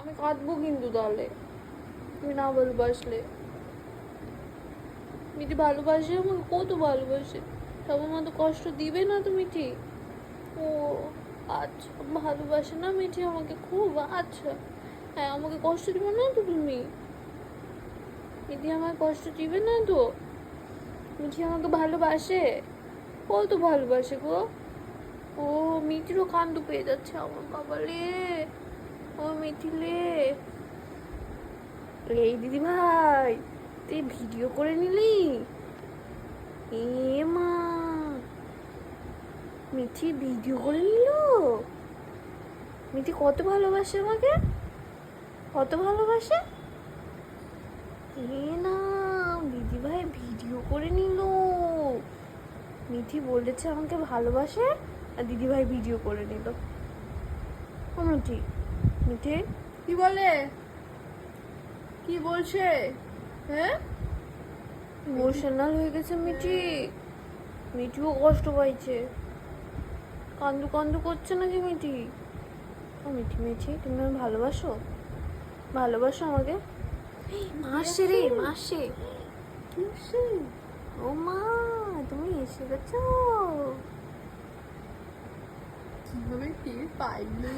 আমি কাঁদবো কিন্তু তাহলে তুমি না ভালোবাসলে। মিঠি ভালোবাসে আমাকে, কত ভালোবাসে। সবার মতো কষ্ট দিবে না তো মিঠি? ও আচ্ছা, ভালোবাসে না মিঠি আমাকে খুব? আচ্ছা হ্যাঁ, আমাকে কষ্ট দিবে না তো তুমি? মিঠি আমার কষ্ট দিবে না তো? মিঠি আমাকে ভালোবাসে, কত ভালোবাসে গো। ও মিঠিরও কান্দ পেয়ে যাচ্ছে আমার বাবা রে। ও মিঠি লে, এই দিদি ভাই তুই ভিডিও করে নিলি? এ মা, মিঠি ভিডিও করে নিল। মিঠি কত ভালোবাসে আমাকে, কত ভালোবাসে। এ না, দিদি ভাই ভিডিও করে নিল। মিঠি বলেছে আমাকে ভালোবাসে আর দিদি ভাই ভিডিও করে নিল। ও মিঠি, মিঠি কি বলে, কি বলছে? হ্যাঁ, ইমোশনাল হয়ে গেছে মিঠি। মিঠিও কষ্ট পাইছে, কান্দু কান্দু করছে নাকি মিঠি? ও মিঠি, মিঠি তুমি আমাকে ভালোবাসো? ভালোবাসো আমাকে? মাসে রে মাসে, ও মা তুমি এসে গেছো। কিভাবে টের পাইলো?